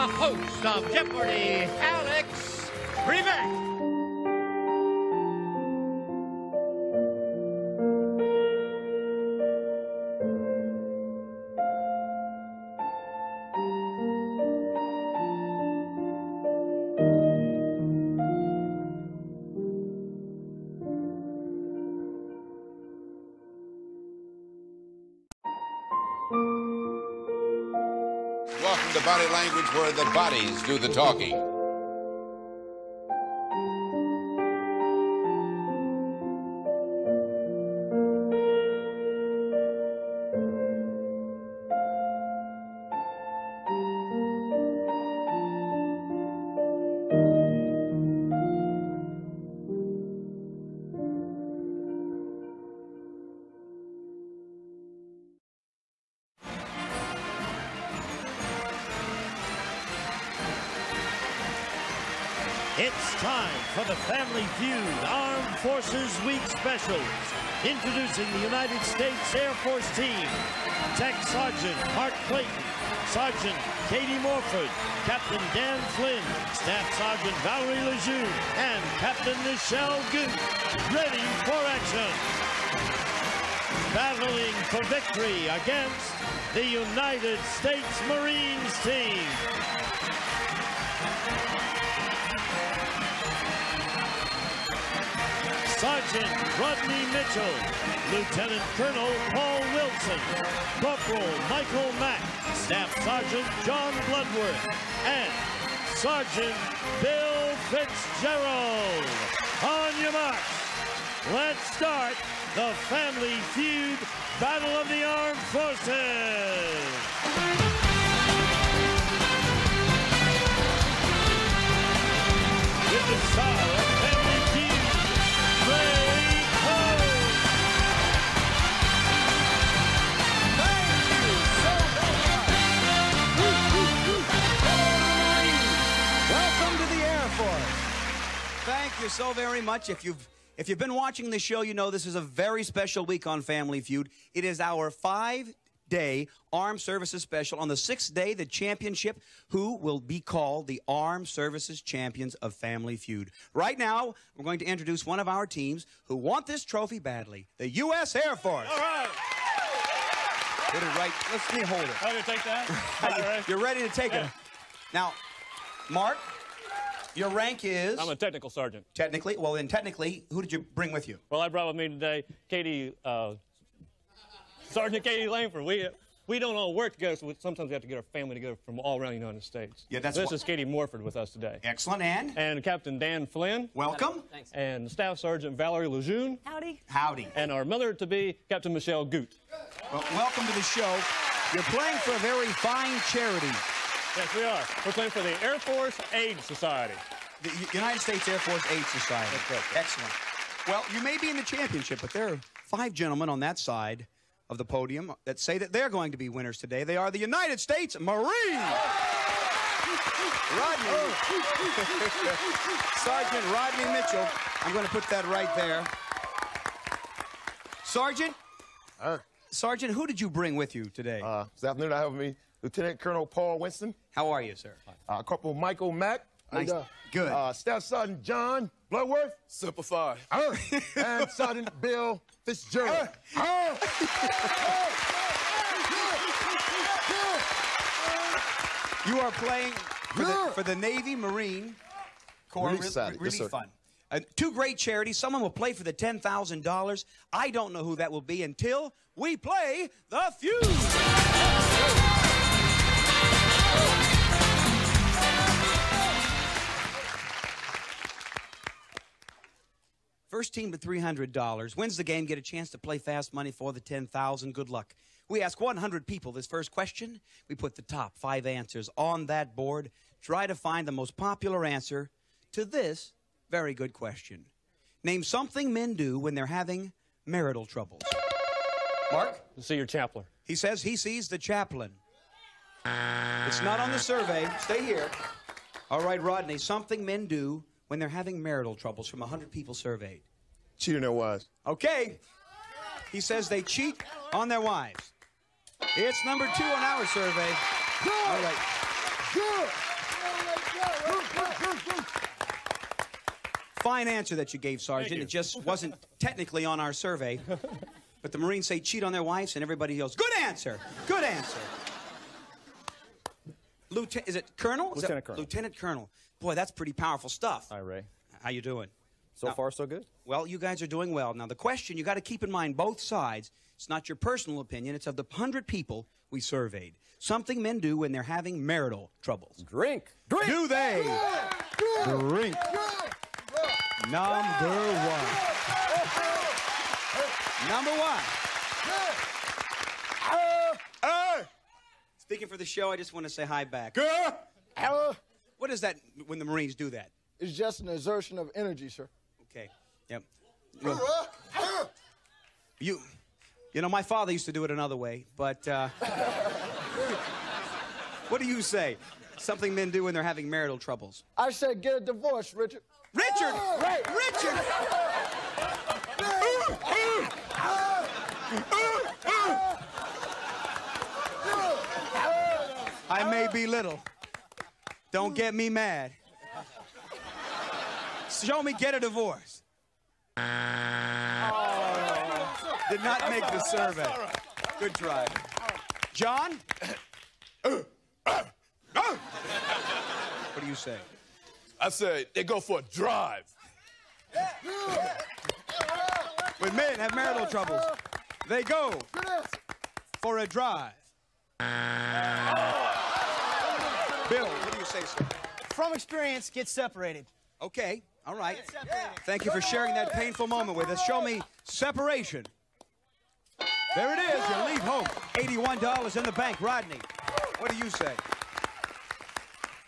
host of Jeopardy, Alex Trebek. Welcome to Body Language, where the bodies do the talking. It's time for the Family Feud Armed Forces Week Specials. Introducing the United States Air Force team. Tech Sergeant Mark Clayton, Sergeant Katie Morford, Captain Dan Flynn, Staff Sergeant Valerie Lejeune, and Captain Michelle Goot. Ready for action. Battling for victory against the United States Marines team. Sergeant Rodney Mitchell, Lieutenant Colonel Paul Wilson, Corporal Michael Mack, Staff Sergeant John Bloodworth, and Sergeant Bill Fitzgerald. On your march, let's start the Family Feud Battle of the Armed Forces. With the star of Family Feud, Ray Cole. Thank you so very much. Welcome to the Air Force. Thank you so very much. If you've been watching the show, you know this is a very special week on Family Feud. It is our 5-day Armed Services Special. On the 6th day, the championship, who will be called the Armed Services Champions of Family Feud. Right now, we're going to introduce one of our teams who want this trophy badly, the U.S. Air Force. All right. Put it right. Let me hold it. Oh, you take that? All right. You're ready to take it. Now, Mark, your rank is? I'm a technical sergeant. Technically? Well, then technically, who did you bring with you? Well, I brought with me today Sergeant Katie Langford. We don't all work together, so sometimes we have to get our family together from all around the United States. Yeah, that's This is Katie Morford with us today. Excellent, and Captain Dan Flynn. welcome. Thanks. And Staff Sergeant Valerie Lejeune. Howdy. Howdy. And our mother-to-be, Captain Michelle Goot. Well, welcome to the show. You're playing for a very fine charity, Yes, we are. We're playing for the Air Force Aid Society. the United States Air Force Aid Society. That's correct. Excellent. Well, you may be in the championship, but there are 5 gentlemen on that side of the podium that say that they're going to be winners today. They are the United States Marines. Rodney. Sergeant Rodney Mitchell. I'm going to put that right there. Sergeant? Sergeant, who did you bring with you today? This afternoon I have with me Lieutenant Colonel Paul Winston, How are you, sir? Corporal Michael Mack, Nice. Good. Staff Sergeant John Bloodworth, Simplify. and Sergeant Bill Fitzgerald. You are playing for the Navy Marine Corps. Really excited. Really Yes, sir. fun. 2 great charities. Someone will play for the $10,000. I don't know who that will be until we play the feud. First team to $300. Wins the game, get a chance to play fast money for the $10,000. Good luck. We ask 100 people this first question. We put the top 5 answers on that board. Try to find the most popular answer to this very good question. Name something men do when they're having marital troubles. Mark? See your chaplain. He says he sees the chaplain. It's not on the survey. Stay here. All right, Rodney, something men do when they're having marital troubles from 100 people surveyed. Cheating their wives. Okay. He says they cheat on their wives. It's number 2 on our survey. All right. Fine answer that you gave, Sergeant. It just wasn't technically on our survey. But the Marines say cheat on their wives, and everybody yells, good answer! Good answer! Is it Colonel? Lieutenant Colonel. Lieutenant Colonel. Boy, that's pretty powerful stuff. Hi, Ray. How you doing? So far, so good. Well, you guys are doing well. Now, the question, you got to keep in mind both sides. It's not your personal opinion. It's of the 100 people we surveyed. Something men do when they're having marital troubles. Drink. Drink. Do they? Drink. Number one. Number one. Speaking for the show, I just want to say hi back. What is that when the Marines do that? It's just an exertion of energy, sir. Okay. Yep. You know, my father used to do it another way, but what do you say? Something men do when they're having marital troubles. I said get a divorce, Richard. Richard! Right. Richard! I may be little. Don't get me mad. Show me get a divorce. Did not make the survey. Good try. John? What do you say? I say they go for a drive. When men have marital troubles, they go for a drive. Bill, what do you say, sir? From experience, get separated. Okay, all right. Thank you for sharing that painful moment with us. Show me separation. There it is. You leave home. $81 in the bank. Rodney, what do you say?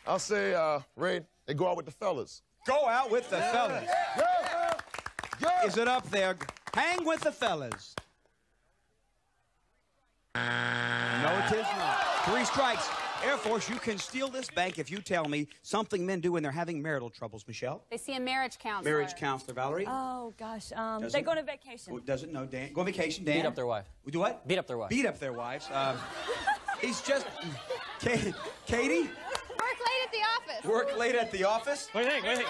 I'll say, Ray, they go out with the fellas. Go out with the fellas. Is it up there? Hang with the fellas. No, it is not. 3 strikes. Air Force, you can steal this bank if you tell me something men do when they're having marital troubles. Michelle? They see a marriage counselor. Marriage counselor. Valerie? Oh, gosh. They go on vacation. Oh, doesn't know. Dan? Go on vacation. Dan? Beat up their wife. We do what? Beat up their wife. Beat up their wives. He's just... Katie? Work late at the office. Work late at the office? What do you think?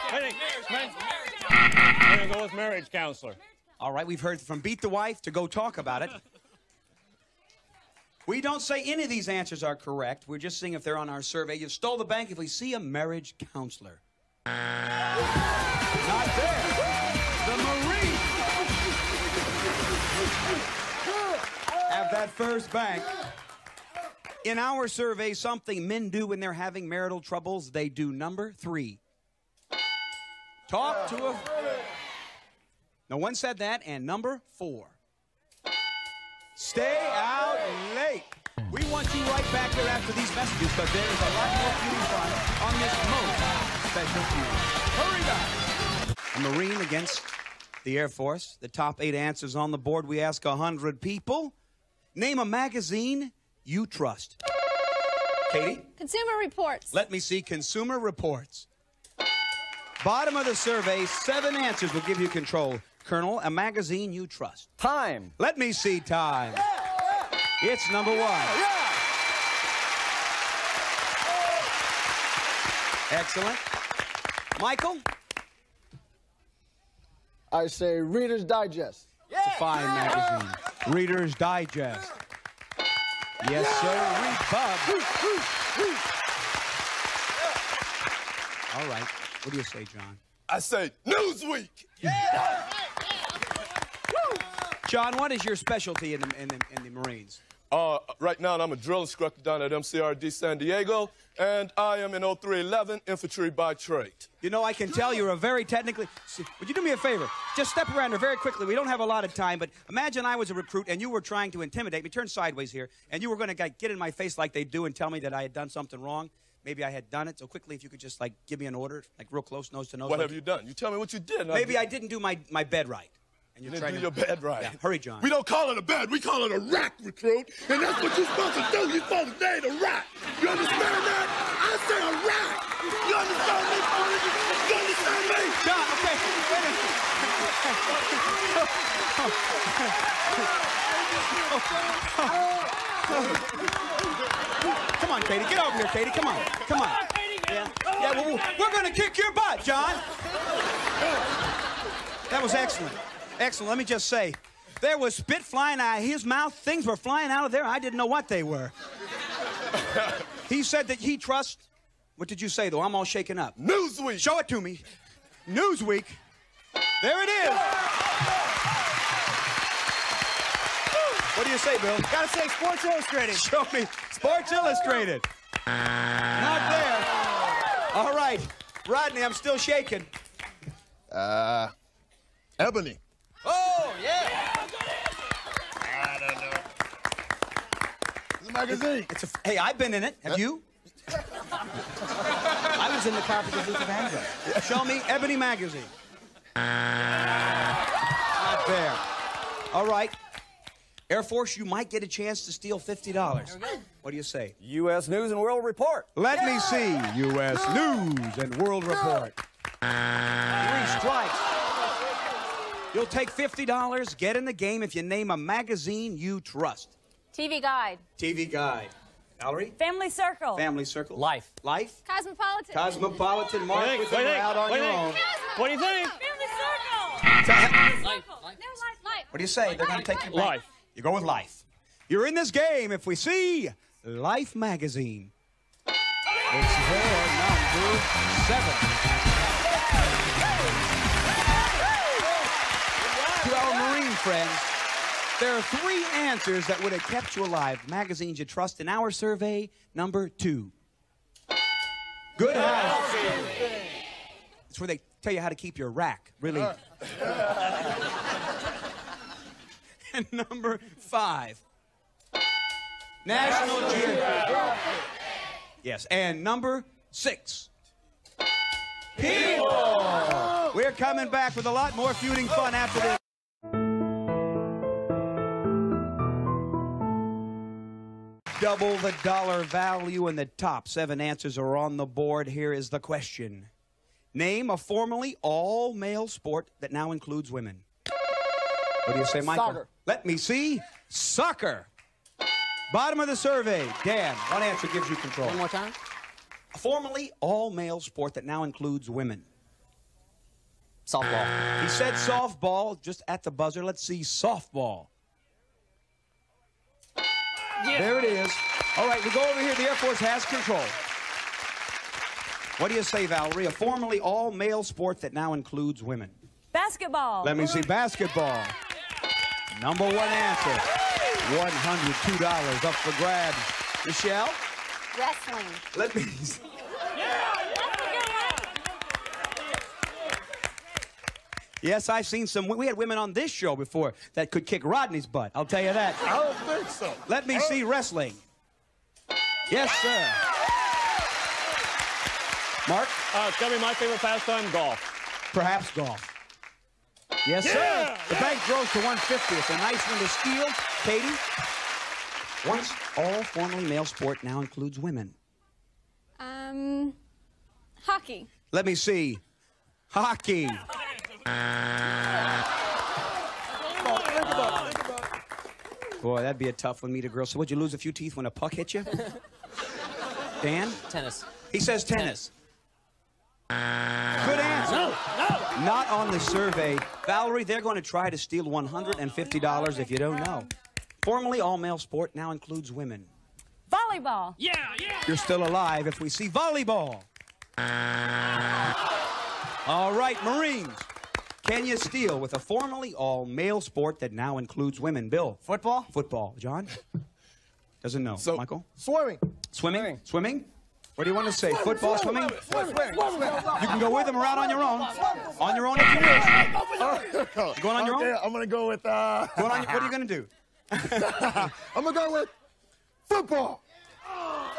I'm going to go with marriage counselor. All right, we've heard from beat the wife to go talk about it. We don't say any of these answers are correct. We're just seeing if they're on our survey. You stole the bank if we see a marriage counselor. Not there. The Marines have that first bank. In our survey, something men do when they're having marital troubles, they do number 3. Talk to a... No one said that. And number 4. Stay out late. We want you right back there after these messages because there is a lot more feuding fun on this most special feud. Hurry back. A Marine against the Air Force. The top 8 answers on the board. We ask 100 people. Name a magazine you trust. Katie? Consumer Reports. Let me see Consumer Reports. Bottom of the survey, 7 answers will give you control. Colonel, a magazine you trust. Time. Let me see Time. It's number 1. Excellent. Michael? I say Reader's Digest. It's a fine magazine. Reader's Digest. Yes, sir. Read Bob. All right. What do you say, John? I say Newsweek. John, what is your specialty in the Marines? Right now, I'm a drill instructor down at MCRD San Diego, and I am in 0311 Infantry by trade. You know, I can tell you're a very technically... Would you do me a favor? Just step around her very quickly. We don't have a lot of time, but imagine I was a recruit and you were trying to intimidate me. Turn sideways here. And you were going to get in my face like they do and tell me that I had done something wrong. Maybe I had done it. So quickly, if you could just, like, give me an order, like real close, nose to nose. What have you done? You tell me what you did. Maybe I didn't do my bed right. And you didn't do your bed right. Yeah, hurry, John. We don't call it a bed. We call it a rack, recruit. And that's what you're supposed to do. You're supposed to name a rack. You understand that? I say a rack. You understand me? You understand me? John, okay. Come on, Katie. Get over here, Katie. Come on. Come on. Yeah. gonna kick your butt, John. That was excellent. Excellent. Let me just say, there was spit flying out of his mouth. Things were flying out of there. I didn't know what they were. He said that he trusts. What did you say, though? I'm all shaken up. Newsweek. Show it to me. Newsweek. There it is. What do you say, Bill? Gotta say Sports Illustrated. Show me. Sports Illustrated. Not there. All right. Rodney, I'm still shaking. Ebony. Oh, yeah. I don't know. It's a magazine. Hey, I've been in it. Have you? I was in the car because it's a magazine. Show me Ebony magazine. Not there. All right. Air Force, you might get a chance to steal $50. What do you say? U.S. News and World Report. Let me see. U.S. News and World Report. 3 strikes. You'll take $50, get in the game if you name a magazine you trust. TV Guide. TV Guide. Valerie? Family Circle. Family Circle. Life. Life? Cosmopolitan. Cosmopolitan. Mark, with them out on your own. What do you think? Family Circle. Life. What do you say? They're going to take you back. Life. You go with Life. You're in this game if we see Life magazine. It's there, number 7. To our Marine friends, there are 3 answers that would have kept you alive. Magazines you trust in our survey, number 2. Good house. It's where they tell you how to keep your rack, really. And number 5. National Geographic. Yes, and number 6. People. We're coming back with a lot more feuding fun after this. Double the dollar value, and the top 7 answers are on the board. Here is the question. Name a formerly all-male sport that now includes women. What do you say, Michael? Soccer. Let me see. Soccer. Bottom of the survey. Dan, one answer gives you control. One more time. A formerly all-male sport that now includes women. Softball. He said softball just at the buzzer. Let's see softball. Yeah. There it is. All right, we go over here. The Air Force has control. What do you say, Valerie? A formerly all-male sport that now includes women. Basketball. Let me see basketball. Number 1 answer. $102 up for grabs. Michelle? Wrestling. Let me see. Yes, I've seen some. We had women on this show before that could kick Rodney's butt. I'll tell you that. I don't think so. Let me see wrestling. Yes, sir. Mark? It's got to be my favorite pastime, golf. Perhaps golf. Yes, sir. The bank grows to $150. It's a nice one to steal. Katie? Once all formerly male sport now includes women. Hockey. Let me see. Hockey. Boy, that'd be a tough one, meet a girl. So would you lose a few teeth when a puck hit you? Dan? Tennis. He says tennis. Good answer. No. Not on the survey. Valerie, they're going to try to steal $150 if you don't know. Formerly all-male sport now includes women. Volleyball. Yeah. You're still alive if we see volleyball. All right, Marines. Can you steal with a formerly all-male sport that now includes women? Bill? Football? Football. John? Doesn't know. So, Michael? Swimming. Swimming? Swimming? What do you want to say? Football, swimming? You can go with them or out on your own. On your own if you wish. You going on your own? I'm going to go with... What are you going to do? I'm going to go with football.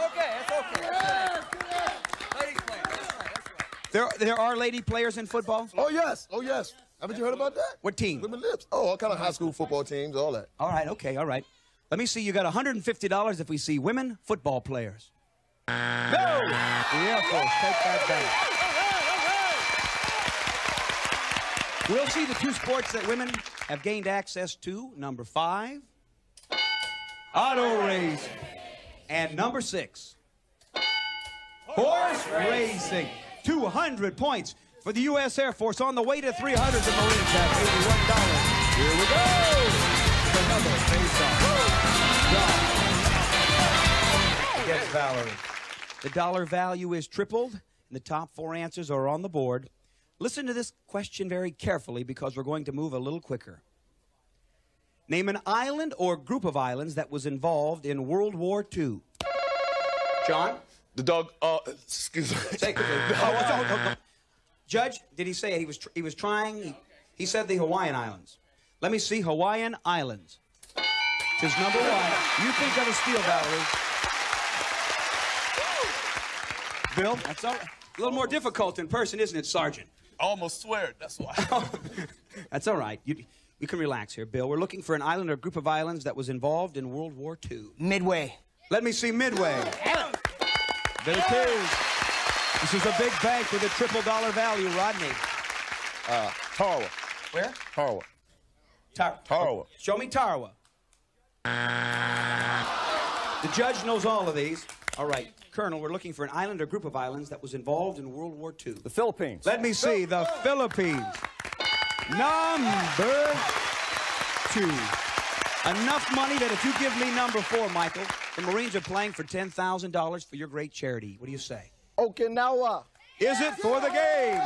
Okay, that's okay. Ladies play. There are lady players in football? Oh, yes. Oh, yes. Haven't you heard about that? What team? Women Lips. Oh, all kind of high school football teams, all that. All right, okay, all right. Let me see. You got $150 if we see women football players. No! The Air Force, take that back. We'll see the 2 sports that women have gained access to. Number 5, auto racing. And number 6, horse racing. 200 points for the U.S. Air Force on the way to 300. The Marines have $81. Here we go. Another face-off. Yes, Valerie. The dollar value is tripled, and the top 4 answers are on the board. Listen to this question very carefully because we're going to move a little quicker. Name an island or group of islands that was involved in World War II. John? The dog, excuse me. Say it quickly. Judge, did he say it? He was trying? He said the Hawaiian Islands. Let me see Hawaiian Islands. Tis number 1. You think of a steal, Valerie. Bill, that's all right. A little more difficult in person, isn't it, Sergeant? I almost swear, that's why. That's all right. You can relax here, Bill. We're looking for an island or group of islands that was involved in World War II. Midway. Let me see Midway. There it is. This is a big bank with a triple dollar value, Rodney. Tarawa. Where? Tarawa. Tarawa. Show me Tarawa. The judge knows all of these. All right, Colonel, we're looking for an island or group of islands that was involved in World War II. The Philippines. Let me see, the Philippines. Number 2. Enough money that if you give me number 4, Michael, the Marines are playing for $10,000 for your great charity. What do you say? Okinawa. Is it for the game?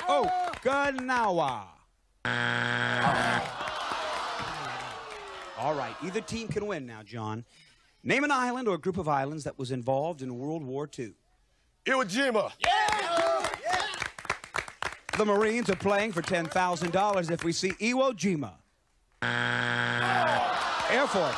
Okinawa. All right, either team can win now, John. Name an island or a group of islands that was involved in World War II. Iwo Jima. The Marines are playing for $10,000 if we see Iwo Jima. Air Force,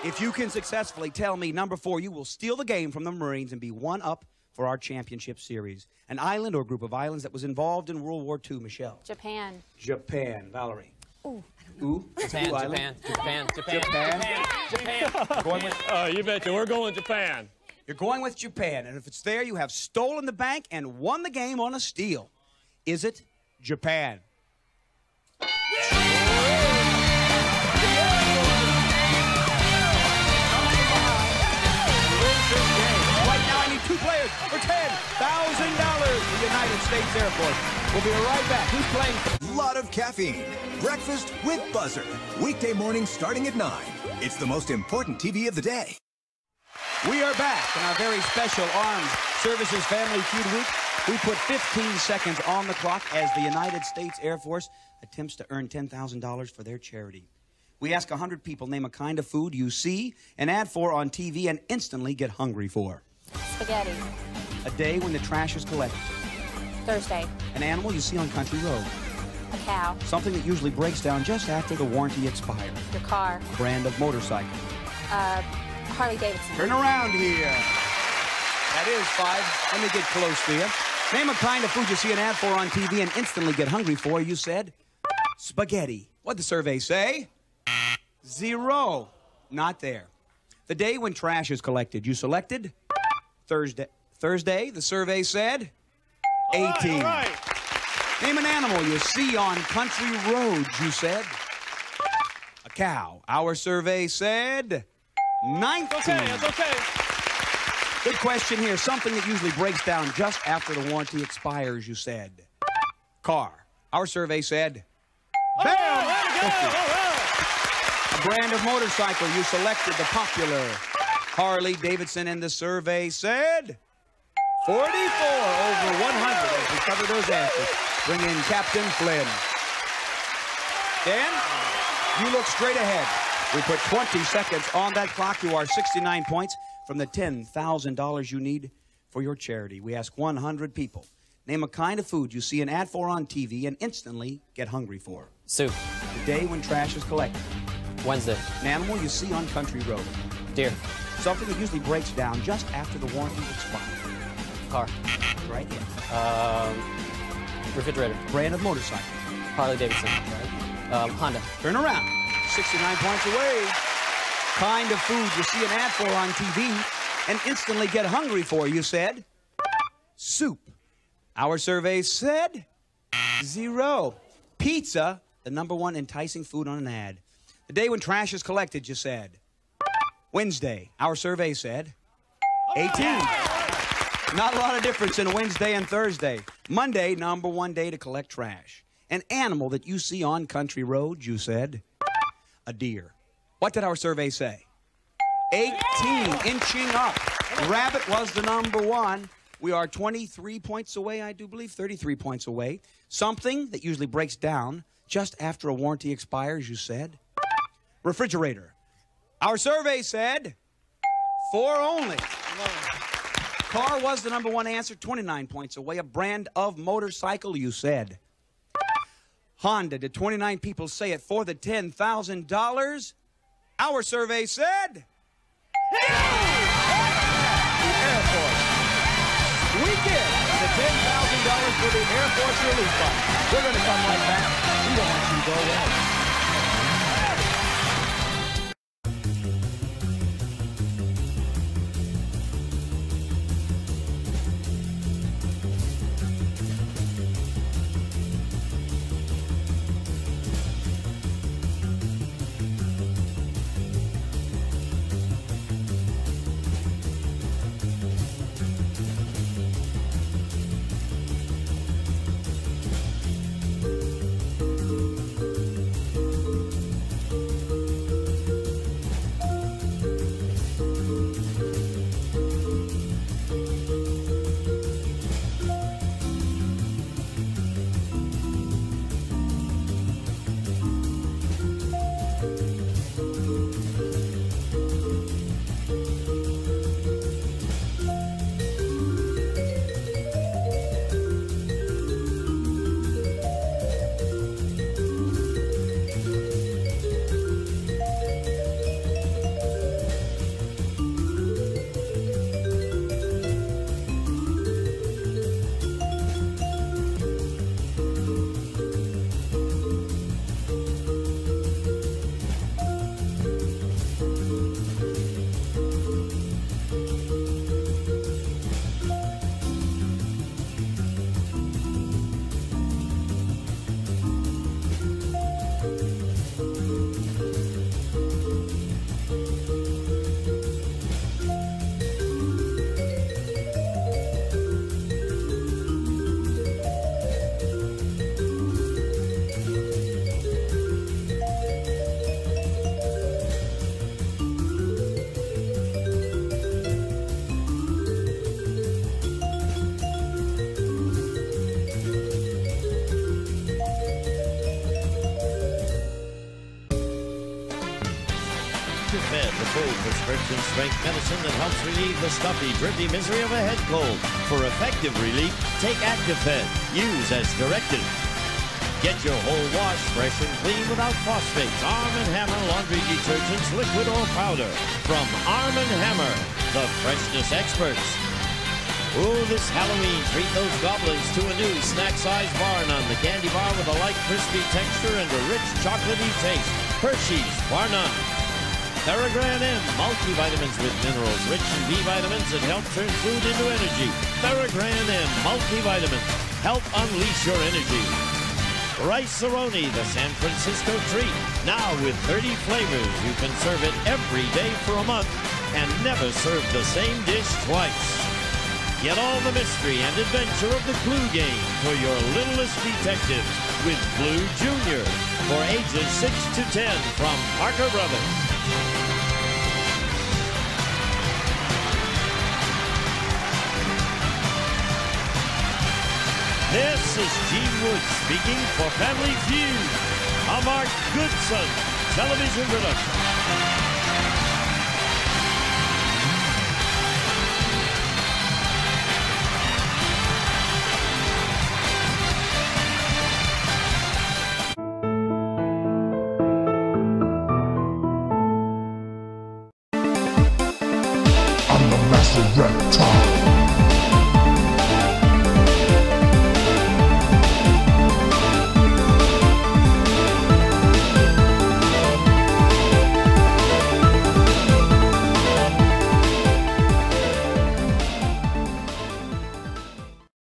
if you can successfully tell me number 4, you will steal the game from the Marines and be 1 up for our championship series. An island or group of islands that was involved in World War II, Michelle. Japan. Japan. Valerie. Ooh. Ooh. Japan. Going with, You betcha. We're going to Japan. you're going with Japan, and if it's there, you have stolen the bank and won the game on a steal. Is it Japan? Right now, I need 2 players for $10,000. The United States Air Force. We'll be right back. Who's playing? Lot of caffeine. Breakfast with Buzzer. Weekday mornings starting at 9. It's the most important TV of the day. We are back in our very special Armed Services Family Feud Week. We put 15 seconds on the clock as the United States Air Force attempts to earn $10,000 for their charity. We ask 100 people, name a kind of food you see an ad for on TV and instantly get hungry for. Spaghetti. A day when the trash is collected. Thursday. An animal you see on country road. A cow. Something that usually breaks down just after the warranty expires. Your car. Brand of motorcycle. Harley Davidson. Turn around here. That is 5. Let me get close to you. Name a kind of food you see an ad for on TV and instantly get hungry for. You said spaghetti. What'd the survey say? 0. Not there. The day when trash is collected. You selected Thursday. Thursday, the survey said 18. All right. Name an animal you see on country roads. You said a cow. Our survey said 19. Okay, that's okay. Good question here. Something that usually breaks down just after the warranty expires, you said. Car. Our survey said... Bam! All right. A brand of motorcycle. You selected the popular Harley Davidson, and the survey said... 44 over 100 as we cover those answers. Bring in Captain Flynn. Dan, you look straight ahead. We put 20 seconds on that clock. You are 69 points from the $10,000 you need for your charity. We ask 100 people. Name a kind of food you see an ad for on TV and instantly get hungry for. Soup. The day when trash is collected. Wednesday. An animal you see on country road. Deer. Something that usually breaks down just after the warranty expires. Car. Right here. Refrigerator. Brand of motorcycle. Harley Davidson. Honda. Turn around. 69 points away. Kind of food you see an ad for on TV and instantly get hungry for, you said. Soup. Our survey said 0. Pizza, the #1 enticing food on an ad. The day when trash is collected, you said. Wednesday. Our survey said 18. Not a lot of difference in Wednesday and Thursday. Monday, #1 day to collect trash. An animal that you see on country roads, you said. A deer. What did our survey say? 18, inching up. Rabbit was the #1. We are 23 points away, I do believe, 33 points away. Something that usually breaks down just after a warranty expires, you said. Refrigerator. Our survey said 4 only. Car was the #1 answer, 29 points away. A brand of motorcycle, you said. Honda. Did 29 people say it for the $10,000? Our survey said... The Air Force. We did the $10,000 for the Air Force Relief Fund. We're going to come right back. We don't want you to go away. Actifed, the full prescription strength medicine that helps relieve the stuffy, drippy misery of a head cold. For effective relief, take Actifed. Use as directed. Get your whole wash fresh and clean without phosphates. Arm & Hammer laundry detergents, liquid or powder. From Arm & Hammer, the freshness experts. Oh, this Halloween, treat those goblins to a new snack-sized bar none. The candy bar with a light, crispy texture and a rich, chocolatey taste. Hershey's Bar None. Theragram M, multivitamins with minerals, rich in B vitamins that help turn food into energy. Theragram M, multivitamins, help unleash your energy. Rice-A-Roni, the San Francisco treat. Now with 30 flavors, you can serve it every day for a month and never serve the same dish twice. Get all the mystery and adventure of the Clue game for your littlest detectives with Clue Junior for ages 6 to 10 from Parker Brothers. This is Gene Wood speaking for Family Feud, a Mark Goodson television production.